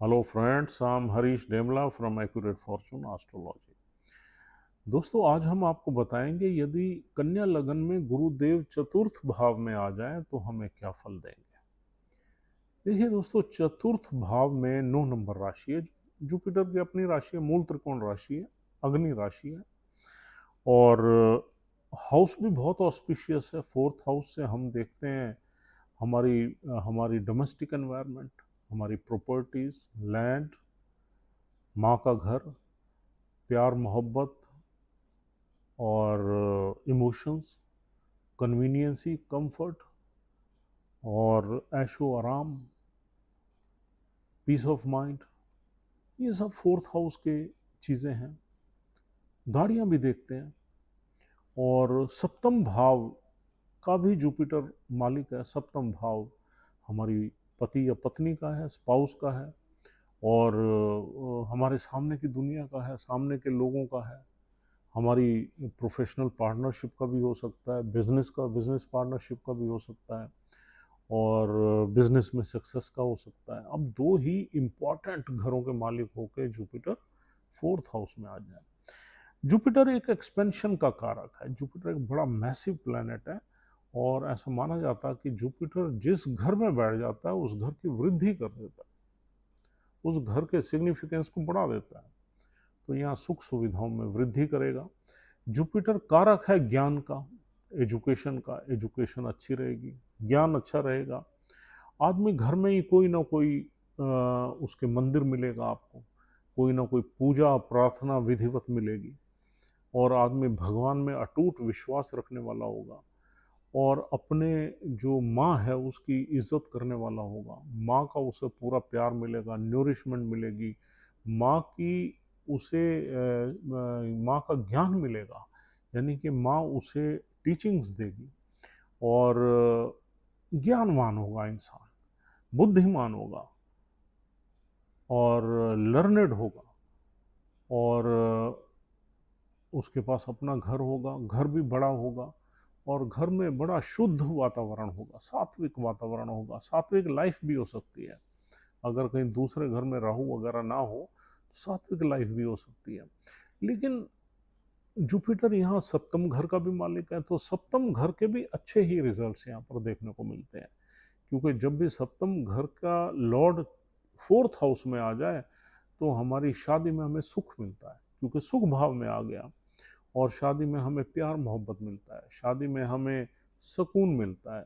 Hello friends, I'm Harish Demla from Accurate Fortune Astrology। दोस्तों आज हम आपको बताएंगे यदि कन्या लगन में गुरुदेव चतुर्थ भाव में आ जाएं तो हमें क्या फल देंगे। देखिए दोस्तों, चतुर्थ भाव में 9 नंबर राशि है। जुपिटर की अपनी राशि है, मूल त्रिकोण राशि है, अग्नि राशि है। और हाउस भी बहुत ऑस्पिशियस है। फोर्थ हाउस से हम देखते हैं हमारी हमारी डोमेस्टिक एनवायरनमेंट, हमारी प्रॉपर्टीज, लैंड, माँ का घर, प्यार मोहब्बत और इमोशंस, कन्वीनियंसी, कंफर्ट और ऐशो आराम, पीस ऑफ माइंड, ये सब फोर्थ हाउस के चीज़ें हैं। गाड़ियाँ भी देखते हैं। और सप्तम भाव का भी जुपिटर मालिक है। सप्तम भाव हमारी पति या पत्नी का है, स्पाउस का है। और हमारे सामने की दुनिया का है, सामने के लोगों का है। हमारी प्रोफेशनल पार्टनरशिप का भी हो सकता है, बिजनेस पार्टनरशिप का भी हो सकता है, और बिजनेस में सक्सेस का हो सकता है। अब दो ही इम्पॉर्टेंट घरों के मालिक होकर जुपिटर फोर्थ हाउस में आ जाए। जुपिटर एक एक्सपेंशन का कारक है। जुपिटर एक बड़ा मैसिव प्लैनेट है। और ऐसा माना जाता है कि जुपिटर जिस घर में बैठ जाता है उस घर की वृद्धि कर देता है, उस घर के सिग्निफिकेंस को बढ़ा देता है। तो यहाँ सुख सुविधाओं में वृद्धि करेगा। जुपिटर कारक है ज्ञान का, एजुकेशन का। एजुकेशन अच्छी रहेगी, ज्ञान अच्छा रहेगा। आदमी घर में ही कोई ना कोई उसके मंदिर मिलेगा आपको, कोई ना कोई पूजा प्रार्थना विधिवत मिलेगी। और आदमी भगवान में अटूट विश्वास रखने वाला होगा। और अपने जो माँ है उसकी इज्जत करने वाला होगा। माँ का उसे पूरा प्यार मिलेगा, न्यूरिशमेंट मिलेगी। माँ की उसे माँ का ज्ञान मिलेगा, यानी कि माँ उसे टीचिंग्स देगी। और ज्ञानवान होगा इंसान, बुद्धिमान होगा और लर्नेड होगा। और उसके पास अपना घर होगा, घर भी बड़ा होगा। और घर में बड़ा शुद्ध वातावरण होगा, सात्विक वातावरण होगा। सात्विक लाइफ भी हो सकती है। अगर कहीं दूसरे घर में राहु वगैरह ना हो तो सात्विक लाइफ भी हो सकती है। लेकिन जुपिटर यहाँ सप्तम घर का भी मालिक है, तो सप्तम घर के भी अच्छे ही रिजल्ट्स यहाँ पर देखने को मिलते हैं। क्योंकि जब भी सप्तम घर का लॉर्ड फोर्थ हाउस में आ जाए तो हमारी शादी में हमें सुख मिलता है, क्योंकि सुख भाव में आ गया। और शादी में हमें प्यार मोहब्बत मिलता है, शादी में हमें सुकून मिलता है।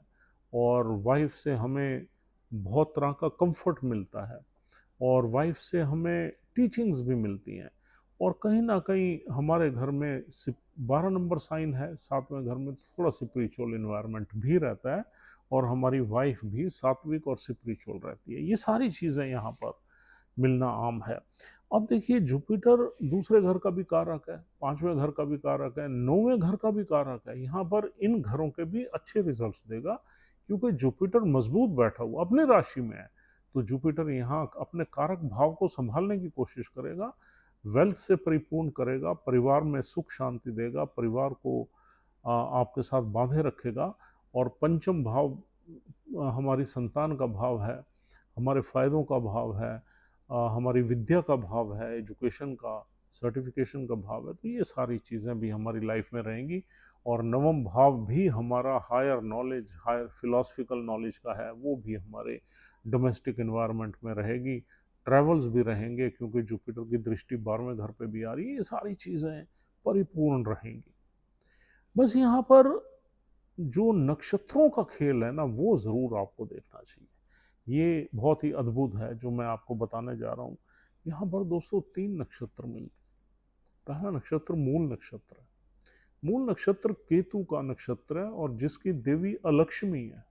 और वाइफ से हमें बहुत तरह का कंफर्ट मिलता है। और वाइफ से हमें टीचिंग्स भी मिलती हैं। और कहीं ना कहीं हमारे घर में 12 नंबर साइन है, 7वें घर में थोड़ा स्पिरिचुअल इन्वायरमेंट भी रहता है। और हमारी वाइफ भी सात्विक और स्पिरिचुअल रहती है। ये सारी चीज़ें यहाँ पर मिलना आम है। अब देखिए, जुपिटर दूसरे घर का भी कारक है, 5वें घर का भी कारक है, 9वें घर का भी कारक है। यहाँ पर इन घरों के भी अच्छे रिजल्ट्स देगा, क्योंकि जुपिटर मजबूत बैठा हुआ अपनी राशि में है। तो जुपिटर यहाँ अपने कारक भाव को संभालने की कोशिश करेगा, वेल्थ से परिपूर्ण करेगा, परिवार में सुख शांति देगा, परिवार को आपके साथ बांधे रखेगा। और पंचम भाव हमारी संतान का भाव है, हमारे फायदों का भाव है, हमारी विद्या का भाव है, एजुकेशन का, सर्टिफिकेशन का भाव है। तो ये सारी चीज़ें भी हमारी लाइफ में रहेंगी। और नवम भाव भी हमारा higher knowledge, higher philosophical knowledge का है, वो भी हमारे डोमेस्टिक इन्वायरमेंट में रहेगी। ट्रैवल्स भी रहेंगे, क्योंकि जुपिटर की दृष्टि 12वें घर पे भी आ रही है। ये सारी चीज़ें परिपूर्ण रहेंगी। बस यहाँ पर जो नक्षत्रों का खेल है ना, वो ज़रूर आपको देखना चाहिए। ये बहुत ही अद्भुत है जो मैं आपको बताने जा रहा हूँ। यहाँ पर दोस्तों 3 नक्षत्र मिलते हैं। पहला नक्षत्र मूल नक्षत्र है। मूल नक्षत्र केतु का नक्षत्र है और जिसकी देवी अलक्ष्मी है।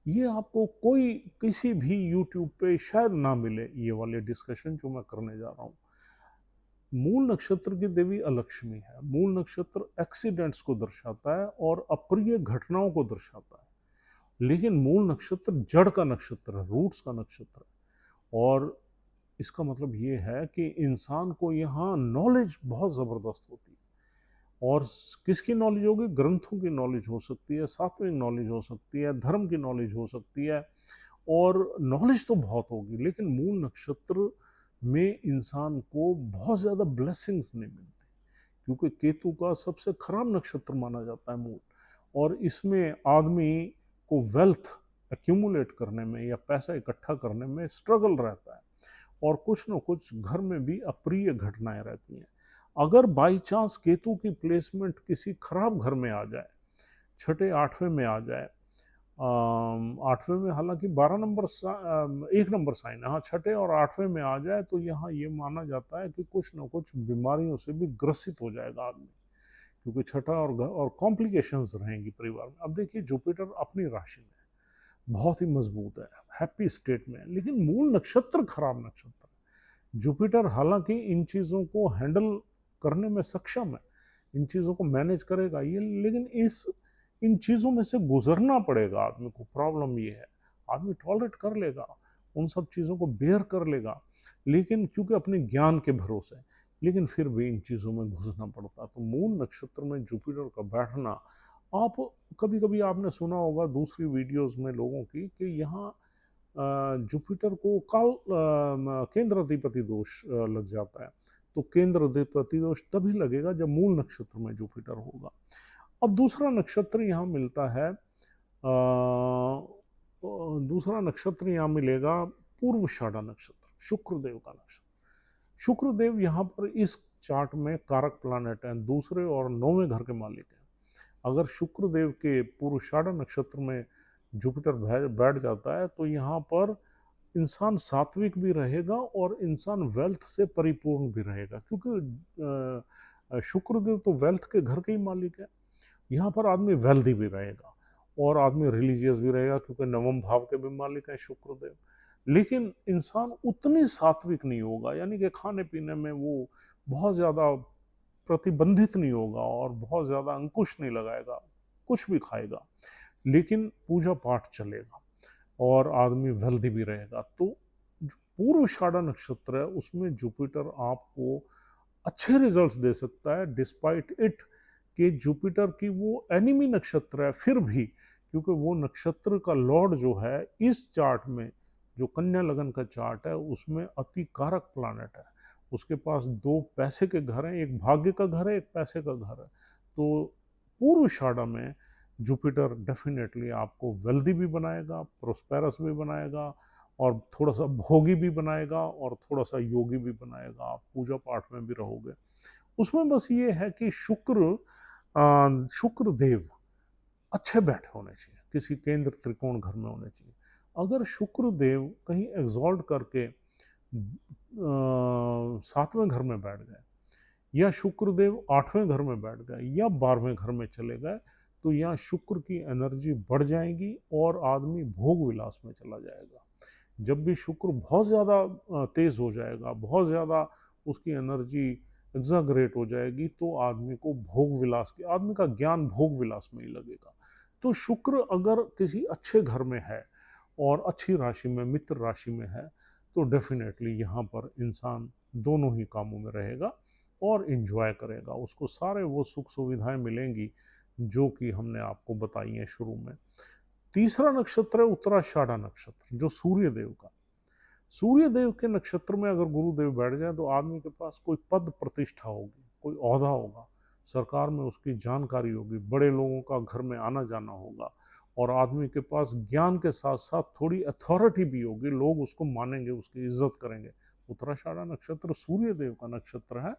ये आपको कोई किसी भी यूट्यूब पे शायद ना मिले, ये वाले डिस्कशन जो मैं करने जा रहा हूँ। मूल नक्षत्र की देवी अलक्ष्मी है। मूल नक्षत्र एक्सीडेंट्स को दर्शाता है और अप्रिय घटनाओं को दर्शाता है। लेकिन मूल नक्षत्र जड़ का नक्षत्र है, रूट्स का नक्षत्र है। और इसका मतलब ये है कि इंसान को यहाँ नॉलेज बहुत ज़बरदस्त होती है। और किसकी नॉलेज होगी? ग्रंथों की नॉलेज हो सकती है, सात्विक नॉलेज हो सकती है, धर्म की नॉलेज हो सकती है। और नॉलेज तो बहुत होगी, लेकिन मूल नक्षत्र में इंसान को बहुत ज़्यादा ब्लेसिंग्स नहीं मिलती, क्योंकि केतु का सबसे खराब नक्षत्र माना जाता है मूल, और इसमें आदमी को वेल्थ एक्यूमुलेट करने में या पैसा इकट्ठा करने में स्ट्रगल रहता है, और कुछ न कुछ घर में भी अप्रिय घटनाएं रहती हैं। अगर बाई चांस केतु की प्लेसमेंट किसी खराब घर में आ जाए, छठे आठवें में आ जाए, आठवें में हालांकि 12 नंबर 1 नंबर साइन है, हाँ छठे और आठवें में आ जाए तो यहाँ ये माना जाता है कि कुछ न कुछ बीमारियों से भी ग्रसित हो जाएगा आदमी, क्योंकि छठा और कॉम्प्लिकेशंस रहेंगी परिवार में। अब देखिए जुपिटर अपनी राशि में बहुत ही मजबूत है, हैप्पी स्टेट में, लेकिन मूल नक्षत्र खराब नक्षत्र है। जुपिटर हालांकि इन चीज़ों को हैंडल करने में सक्षम है, इन चीज़ों को मैनेज करेगा ये, लेकिन इन चीज़ों में से गुजरना पड़ेगा आदमी को। प्रॉब्लम ये है, आदमी टॉलरेट कर लेगा, उन सब चीज़ों को बेयर कर लेगा, लेकिन क्योंकि अपने ज्ञान के भरोसे, लेकिन फिर भी इन चीज़ों में घुसना पड़ता। तो मूल नक्षत्र में जुपिटर का बैठना, आप कभी कभी आपने सुना होगा दूसरी वीडियोस में लोगों की कि यहाँ जुपिटर को काल केंद्राधिपति दोष लग जाता है। तो केंद्राधिपति दोष तभी लगेगा जब मूल नक्षत्र में जुपिटर होगा। अब दूसरा नक्षत्र यहाँ मिलता है, दूसरा नक्षत्र यहाँ मिलेगा पूर्वाषाढ़ा नक्षत्र, शुक्रदेव का नक्षत्र। शुक्रदेव यहाँ पर इस चार्ट में कारक प्लैनेट हैं, दूसरे और 9वें घर के मालिक हैं। अगर शुक्रदेव के पूर्वाषाढ़ा नक्षत्र में जुपिटर बैठ जाता है तो यहाँ पर इंसान सात्विक भी रहेगा और इंसान वेल्थ से परिपूर्ण भी रहेगा, क्योंकि शुक्रदेव तो वेल्थ के घर के ही मालिक है। यहाँ पर आदमी वेल्दी भी रहेगा और आदमी रिलीजियस भी रहेगा, क्योंकि नवम भाव के भी मालिक है शुक्रदेव। लेकिन इंसान उतनी सात्विक नहीं होगा, यानी कि खाने पीने में वो बहुत ज़्यादा प्रतिबंधित नहीं होगा और बहुत ज़्यादा अंकुश नहीं लगाएगा, कुछ भी खाएगा, लेकिन पूजा पाठ चलेगा और आदमी वेल्दी भी रहेगा। तो जो पूर्वाषाढ़ा नक्षत्र है उसमें जुपिटर आपको अच्छे रिजल्ट्स दे सकता है, डिस्पाइट इट कि जुपिटर की वो एनिमी नक्षत्र है, फिर भी क्योंकि वो नक्षत्र का लॉर्ड जो है इस चार्ट में, जो कन्या लगन का चार्ट है उसमें अति कारक प्लैनेट है। उसके पास 2 पैसे के घर हैं, एक भाग्य का घर है, एक पैसे का घर है। तो पूर्वाषाढ़ा में जुपिटर डेफिनेटली आपको वेल्दी भी बनाएगा, प्रोस्पेरस भी बनाएगा, और थोड़ा सा भोगी भी बनाएगा और थोड़ा सा योगी भी बनाएगा। आप पूजा पाठ में भी रहोगे। उसमें बस ये है कि शुक्र देव अच्छे बैठे होने चाहिए, किसी केंद्र त्रिकोण घर में होने चाहिए। अगर शुक्र देव कहीं एग्जॉल्ट करके 7वें घर में बैठ गए, या शुक्रदेव 8वें घर में बैठ गए, या 12वें घर में चले गए, तो यहाँ शुक्र की एनर्जी बढ़ जाएगी और आदमी भोग विलास में चला जाएगा। जब भी शुक्र बहुत ज़्यादा तेज हो जाएगा, बहुत ज़्यादा उसकी एनर्जी एग्जाग्रेट हो जाएगी, तो आदमी को भोग विलास की, आदमी का ज्ञान भोग विलास में ही लगेगा। तो शुक्र अगर किसी अच्छे घर में है और अच्छी राशि में, मित्र राशि में है, तो डेफिनेटली यहाँ पर इंसान दोनों ही कामों में रहेगा और इन्जॉय करेगा, उसको सारे वो सुख सुविधाएं मिलेंगी जो कि हमने आपको बताई हैं शुरू में। तीसरा नक्षत्र है उत्तराषाढ़ा नक्षत्र, जो सूर्य देव का। सूर्य देव के नक्षत्र में अगर गुरुदेव बैठ जाए तो आदमी के पास कोई पद प्रतिष्ठा होगी, कोई ओहदा होगा, सरकार में उसकी जानकारी होगी, बड़े लोगों का घर में आना जाना होगा, और आदमी के पास ज्ञान के साथ साथ थोड़ी अथॉरिटी भी होगी, लोग उसको मानेंगे, उसकी इज्जत करेंगे। उत्तराषाढ़ा नक्षत्र सूर्य देव का नक्षत्र है,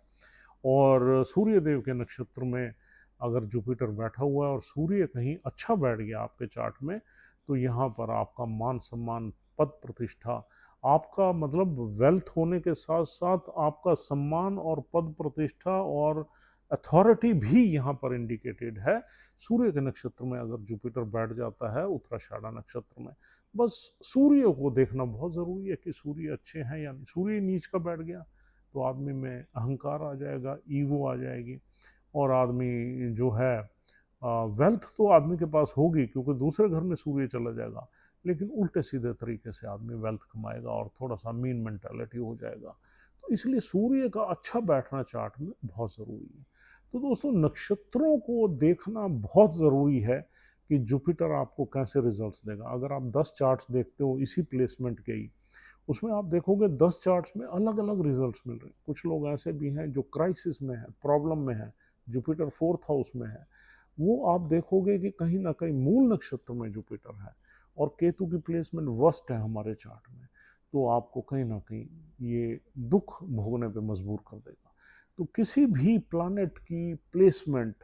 और सूर्य देव के नक्षत्र में अगर जुपिटर बैठा हुआ है और सूर्य कहीं अच्छा बैठ गया आपके चार्ट में, तो यहाँ पर आपका मान सम्मान, पद प्रतिष्ठा, आपका मतलब वेल्थ होने के साथ साथ आपका सम्मान और पद प्रतिष्ठा और अथॉरिटी भी यहाँ पर इंडिकेटेड है। सूर्य के नक्षत्र में अगर जुपिटर बैठ जाता है उत्तराषाढ़ा नक्षत्र में, बस सूर्य को देखना बहुत ज़रूरी है कि सूर्य अच्छे हैं या नहीं। सूर्य नीच का बैठ गया तो आदमी में अहंकार आ जाएगा, ईगो आ जाएगी, और आदमी जो है वेल्थ तो आदमी के पास होगी क्योंकि दूसरे घर में सूर्य चला जाएगा, लेकिन उल्टे सीधे तरीके से आदमी वेल्थ कमाएगा और थोड़ा सा मीन मेंटालिटी हो जाएगा। तो इसलिए सूर्य का अच्छा बैठना चार्ट में बहुत ज़रूरी है। तो दोस्तों नक्षत्रों को देखना बहुत ज़रूरी है कि जुपिटर आपको कैसे रिजल्ट्स देगा। अगर आप 10 चार्ट्स देखते हो इसी प्लेसमेंट के ही, उसमें आप देखोगे 10 चार्ट्स में अलग अलग रिजल्ट्स मिल रहे हैं। कुछ लोग ऐसे भी हैं जो क्राइसिस में है, प्रॉब्लम में है, जुपिटर फोर्थ हाउस में है, वो आप देखोगे कि कहीं ना कहीं मूल नक्षत्र में जुपिटर है और केतु की प्लेसमेंट वर्स्ट है हमारे चार्ट में, तो आपको कहीं ना कहीं ये दुख भोगने पे मजबूर कर देगा। तो किसी भी प्लानेट की प्लेसमेंट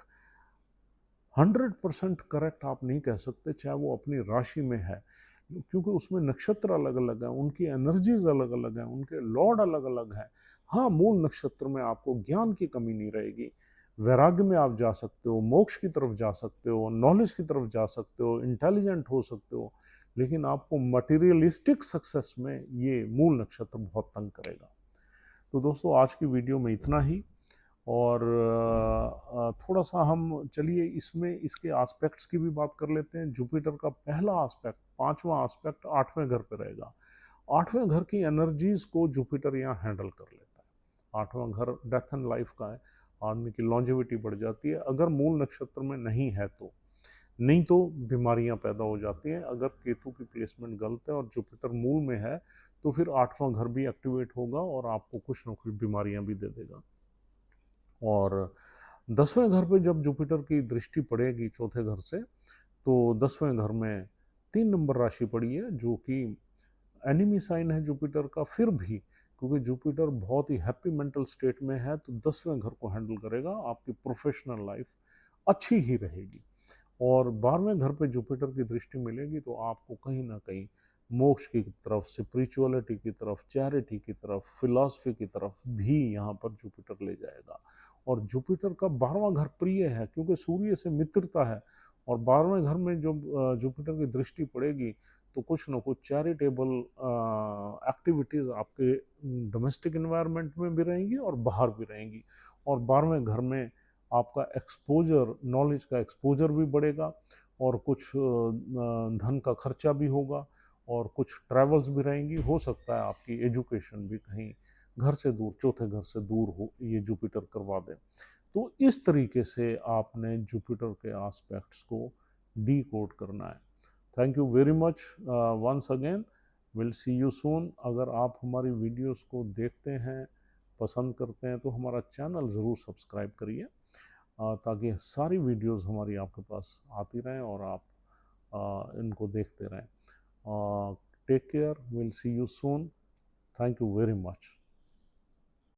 100% करेक्ट आप नहीं कह सकते, चाहे वो अपनी राशि में है, क्योंकि उसमें नक्षत्र अलग अलग हैं, उनकी एनर्जीज अलग अलग हैं, उनके लॉर्ड अलग अलग हैं। हाँ, मूल नक्षत्र में आपको ज्ञान की कमी नहीं रहेगी, वैराग्य में आप जा सकते हो, मोक्ष की तरफ जा सकते हो, नॉलेज की तरफ जा सकते हो, इंटेलिजेंट हो सकते हो, लेकिन आपको मटेरियलिस्टिक सक्सेस में ये मूल नक्षत्र बहुत तंग करेगा। तो दोस्तों, आज की वीडियो में इतना ही। और थोड़ा सा हम चलिए इसमें इसके एस्पेक्ट्स की भी बात कर लेते हैं। जुपिटर का पहला एस्पेक्ट, पांचवा एस्पेक्ट 8वें घर पे रहेगा। 8वें घर की एनर्जीज को जुपिटर यहाँ हैंडल कर लेता है। 8वां घर डेथ एंड लाइफ का है, आदमी की लॉन्जेविटी बढ़ जाती है अगर मूल नक्षत्र में नहीं है तो, नहीं तो बीमारियां पैदा हो जाती हैं। अगर केतु की प्लेसमेंट गलत है और जुपिटर मूल में है तो फिर 8वां घर भी एक्टिवेट होगा और आपको कुछ ना कुछ बीमारियां भी दे देगा। और 10वें घर पे जब जुपिटर की दृष्टि पड़ेगी चौथे घर से, तो 10वें घर में 3 नंबर राशि पड़ी है, जो कि एनिमी साइन है जुपिटर का। फिर भी क्योंकि जुपिटर बहुत ही हैप्पी मेंटल स्टेट में है, तो 10वें घर को हैंडल करेगा, आपकी प्रोफेशनल लाइफ अच्छी ही रहेगी। और 12वें घर पे जुपिटर की दृष्टि मिलेगी तो आपको कहीं ना कहीं मोक्ष की तरफ, स्पिरिचुअलिटी की तरफ, चैरिटी की तरफ, फिलॉसफी की तरफ भी यहाँ पर जुपिटर ले जाएगा। और जुपिटर का 12वां घर प्रिय है क्योंकि सूर्य से मित्रता है, और 12वें घर में जो जुपिटर की दृष्टि पड़ेगी तो कुछ ना कुछ चैरिटेबल एक्टिविटीज़ आपके डोमेस्टिक इन्वायरमेंट में भी रहेंगी और बाहर भी रहेंगी। और 12वें घर में आपका एक्सपोजर, नॉलेज का एक्सपोजर भी बढ़ेगा, और कुछ धन का खर्चा भी होगा, और कुछ ट्रैवल्स भी रहेंगी। हो सकता है आपकी एजुकेशन भी कहीं घर से दूर, चौथे घर से दूर हो, ये जुपिटर करवा दे। तो इस तरीके से आपने जुपिटर के एस्पेक्ट्स को डी कोड करना है। Thank you very much once again, will see you soon. अगर आप हमारी वीडियोस को देखते हैं, पसंद करते हैं, तो हमारा चैनल ज़रूर सब्सक्राइब करिए, ताकि सारी वीडियोस हमारी आपके पास आती रहें और आप इनको देखते रहें। Take care, will see you soon. Thank you very much.